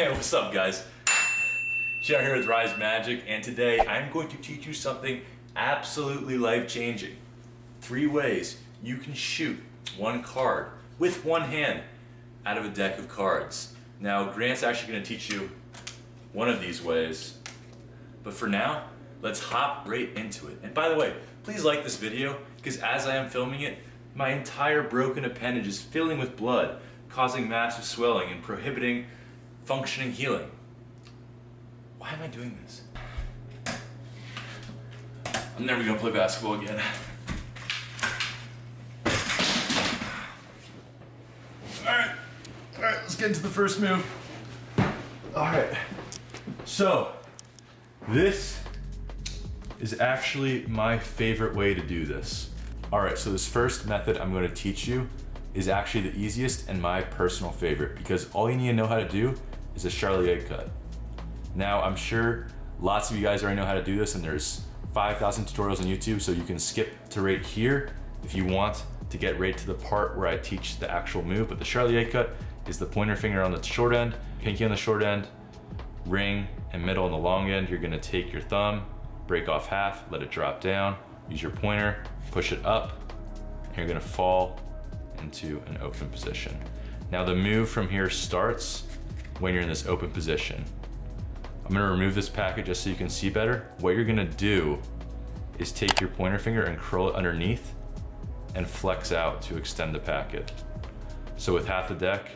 Hey, what's up guys? Sharon here with Rise Magic, and today I'm going to teach you something absolutely life-changing. 3 ways you can shoot one card with one hand out of a deck of cards. Now, Grant's actually going to teach you one of these ways, but for now, let's hop right into it. And by the way, please like this video, because as I am filming it, my entire broken appendage is filling with blood, causing massive swelling and prohibiting functioning healing. Why am I doing this? I'm never gonna play basketball again. Alright, let's get into the first move. Alright, so this is actually my favorite way to do this. Alright, so this first method I'm going to teach you is actually the easiest and my personal favorite, because all you need to know how to do is a Charlier cut. Now, I'm sure lots of you guys already know how to do this, and there's 5,000 tutorials on YouTube, so you can skip to right here if you want to get right to the part where I teach the actual move. But the Charlier cut is the pointer finger on the short end, pinky on the short end, ring and middle on the long end. You're gonna take your thumb, break off half, let it drop down, use your pointer, push it up, and you're gonna fall into an open position. Now the move from here starts when you're in this open position. I'm gonna remove this packet just so you can see better. What you're gonna do is take your pointer finger and curl it underneath and flex out to extend the packet. So with half the deck,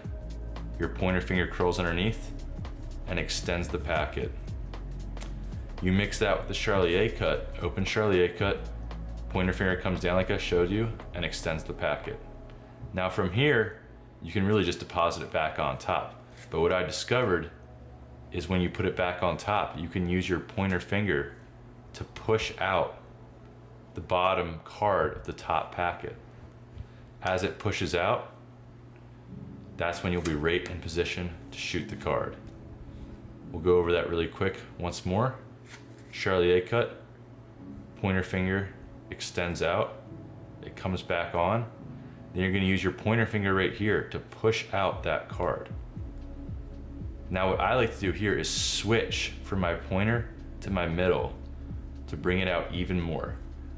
your pointer finger curls underneath and extends the packet. You mix that with the Charlier cut, open Charlier cut, pointer finger comes down like I showed you and extends the packet. Now from here, you can really just deposit it back on top. But what I discovered is when you put it back on top, you can use your pointer finger to push out the bottom card of the top packet. As it pushes out, that's when you'll be right in position to shoot the card. We'll go over that really quick once more. Charlier cut, pointer finger extends out, it comes back on. Then you're gonna use your pointer finger right here to push out that card. Now what I like to do here is switch from my pointer to my middle to bring it out even more.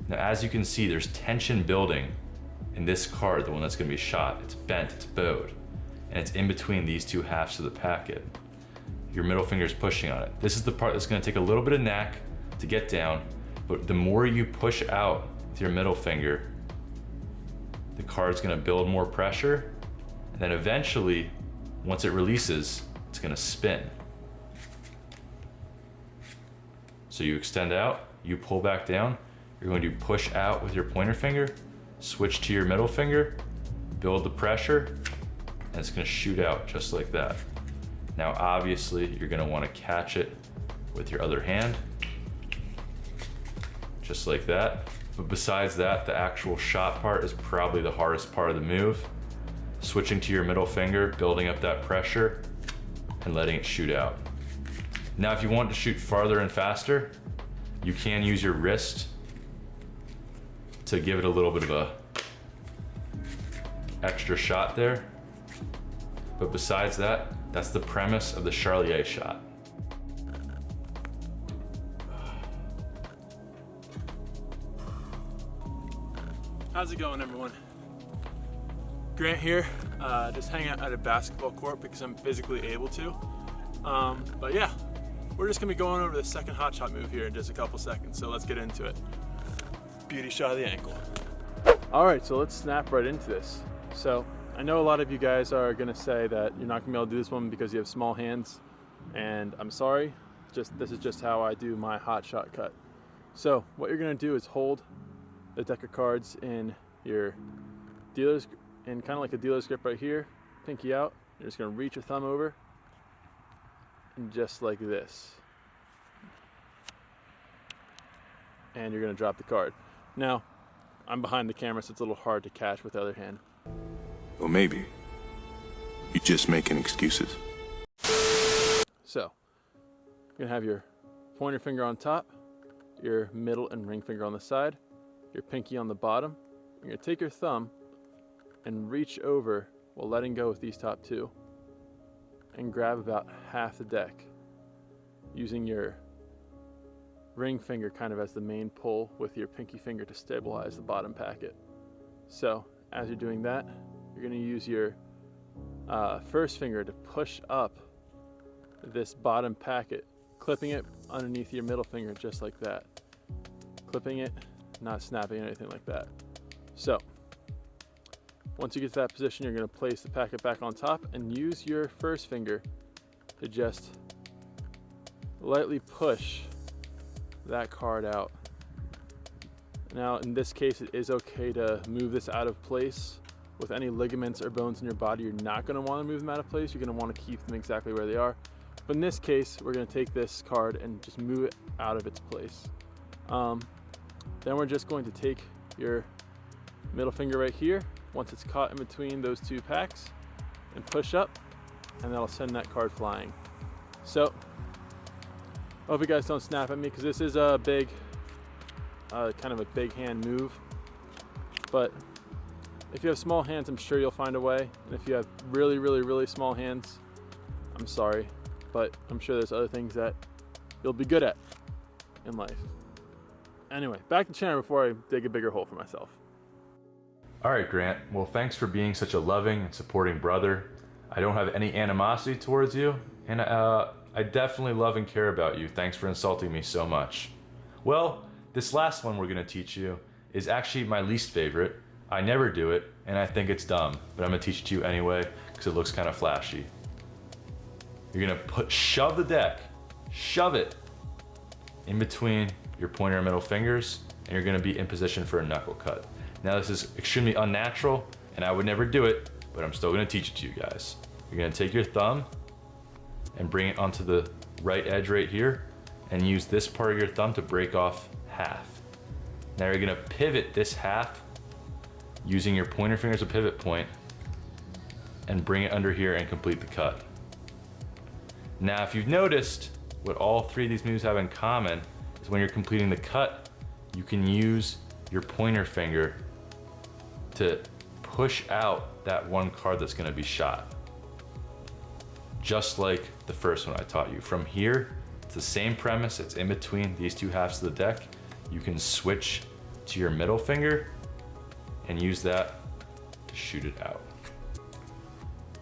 Now as you can see, there's tension building in this card, the one that's gonna be shot. It's bent, it's bowed, and it's in between these two halves of the packet. Your middle finger is pushing on it. This is the part that's gonna take a little bit of knack to get down, but the more you push out with your middle finger, the card's gonna build more pressure, and then eventually, once it releases, it's gonna spin. So you extend out, you pull back down, you're going to push out with your pointer finger, switch to your middle finger, build the pressure, and it's gonna shoot out just like that. Now obviously, you're gonna wanna catch it with your other hand, just like that. But besides that, the actual shot part is probably the hardest part of the move. Switching to your middle finger, building up that pressure, and letting it shoot out. Now, if you want to shoot farther and faster, you can use your wrist to give it a little bit of a extra shot there. But besides that, that's the premise of the Charlier shot. How's it going, everyone? Grant here, just hanging out at a basketball court because I'm physically able to. But yeah, we're just gonna be going over the second hot shot move here in just a couple seconds, so let's get into it. Beauty shot of the ankle. All right, so let's snap right into this. So I know a lot of you guys are gonna say that you're not gonna be able to do this one because you have small hands, and I'm sorry, this is just how I do my hot shot cut. So what you're gonna do is hold the deck of cards in your dealer's, in kind of like a dealer's grip right here, pinky out. You're just gonna reach your thumb over, and just like this. And you're gonna drop the card. Now, I'm behind the camera, so it's a little hard to catch with the other hand. Or maybe you're just making excuses. So, you're gonna have your pointer finger on top, your middle and ring finger on the side, your pinky on the bottom. You're gonna take your thumb and reach over while letting go with these top two. and grab about half the deck using your ring finger kind of as the main pull with your pinky finger to stabilize the bottom packet. So as you're doing that, you're going to use your first finger to push up this bottom packet, clipping it underneath your middle finger just like that. Clipping it, not snapping or anything like that. So once you get to that position, you're going to place the packet back on top and use your first finger to just lightly push that card out. Now in this case, it is okay to move this out of place. With any ligaments or bones in your body, you're not going to want to move them out of place. You're going to want to keep them exactly where they are. But in this case, we're going to take this card and just move it out of its place. Then we're just going to take your middle finger right here, once it's caught in between those two packs, and push up, and that'll send that card flying. So I hope you guys don't snap at me, because this is a big, kind of a big hand move. But if you have small hands, I'm sure you'll find a way. And if you have really, really, really small hands, I'm sorry, but I'm sure there's other things that you'll be good at in life. Anyway, back to Chandler before I dig a bigger hole for myself. All right, Grant. Well, thanks for being such a loving and supporting brother. I don't have any animosity towards you, and I definitely love and care about you. Thanks for insulting me so much. Well, this last one we're gonna teach you is actually my least favorite. I never do it, and I think it's dumb, but I'm gonna teach it to you anyway because it looks kind of flashy. You're gonna shove the deck, shove it in between your pointer and middle fingers, and you're gonna be in position for a knuckle cut. Now this is extremely unnatural, and I would never do it, but I'm still gonna teach it to you guys. You're gonna take your thumb and bring it onto the right edge right here, and use this part of your thumb to break off half. Now you're gonna pivot this half using your pointer finger as a pivot point, and bring it under here and complete the cut. Now if you've noticed, what all three of these moves have in common is when you're completing the cut, you can use your pointer finger to push out that one card that's gonna be shot. Just like the first one I taught you. From here, it's the same premise, it's in between these two halves of the deck. You can switch to your middle finger and use that to shoot it out.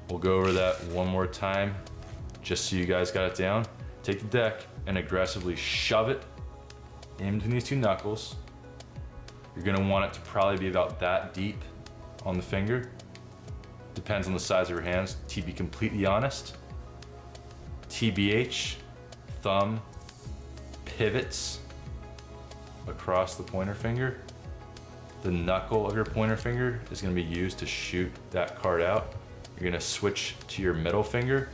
We'll go over that one more time, just so you guys got it down. Take the deck and aggressively shove it in between these two knuckles. You're gonna want it to probably be about that deep on the finger. Depends on the size of your hands. To be completely honest, TBH, thumb pivots across the pointer finger. The knuckle of your pointer finger is gonna be used to shoot that card out. You're gonna switch to your middle finger.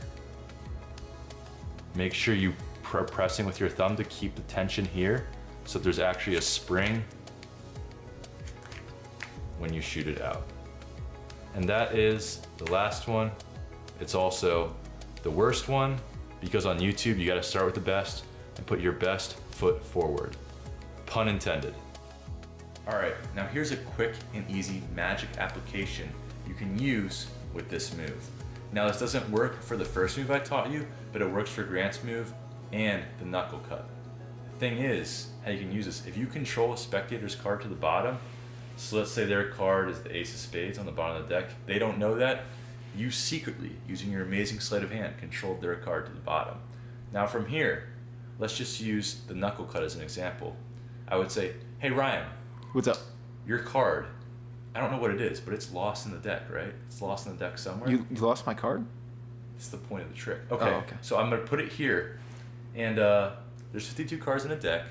Make sure you are pressing with your thumb to keep the tension here, so there's actually a spring when you shoot it out. And that is the last one. It's also the worst one, because on YouTube you gotta start with the best and put your best foot forward. Pun intended. All right, now here's a quick and easy magic application you can use with this move. Now this doesn't work for the first move I taught you, but it works for Grant's move and the knuckle cut. The thing is, how you can use this, if you control a spectator's card to the bottom, so let's say their card is the ace of spades on the bottom of the deck, they don't know that, you secretly, using your amazing sleight of hand, controlled their card to the bottom. Now from here, let's just use the knuckle cut as an example. I would say, hey Ryan. What's up? Your card, I don't know what it is, but it's lost in the deck, right? It's lost in the deck somewhere. You lost my card? It's the point of the trick. Okay, Oh, okay. So I'm gonna put it here, and there's 52 cards in a deck.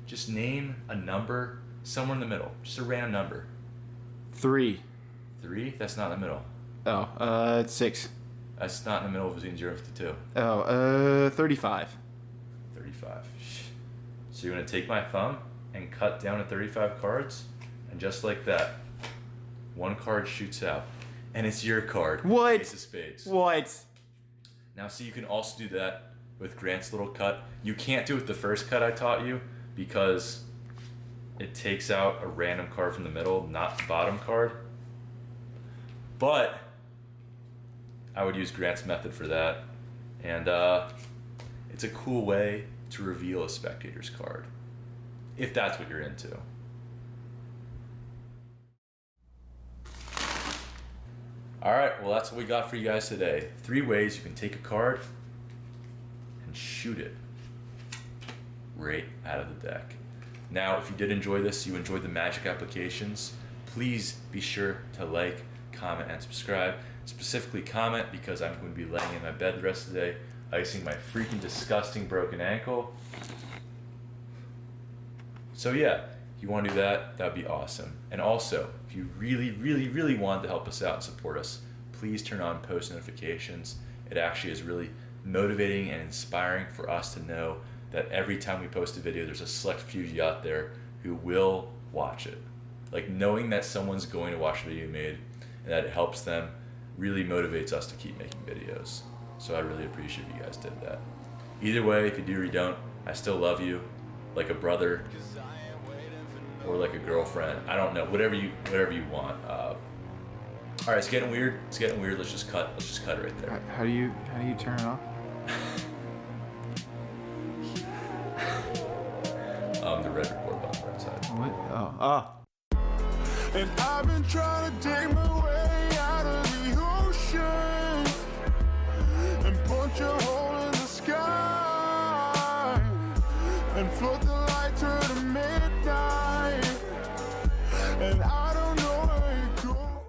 Just name a number somewhere in the middle, just a random number. 3. 3? That's not in the middle. Oh, 6. That's not in the middle between 0 and 52. Oh, 35. 35. So you're gonna take my thumb and cut down to 35 cards, and just like that, one card shoots out, and it's your card. What? Ace of spades. What? Now, see, you can also do that with Grant's little cut. You can't do it with the first cut I taught you because it takes out a random card from the middle, not the bottom card. But I would use Grant's method for that. And it's a cool way to reveal a spectator's card, if that's what you're into. All right, well, that's what we got for you guys today. 3 ways you can take a card and shoot it right out of the deck. Now, if you did enjoy this, you enjoyed the magic applications, please be sure to like, comment, and subscribe. Specifically comment because I'm going to be laying in my bed the rest of the day, icing my freaking disgusting broken ankle. So yeah, if you want to do that, that'd be awesome. And also, if you really want to help us out and support us, please turn on post notifications. It actually is really motivating and inspiring for us to know that every time we post a video, there's a select few of you out there who will watch it. Like, knowing that someone's going to watch the video you made and that it helps them really motivates us to keep making videos. So I really appreciate you guys did that. Either way, if you do or you don't, I still love you, like a brother or like a girlfriend. I don't know, whatever you want. All right, it's getting weird. Let's just cut it right there. How do you turn it off? The red record button right side. What? Oh. And I've been trying to dig my way out of the ocean and punch a hole in the sky and float the light to the midnight. And I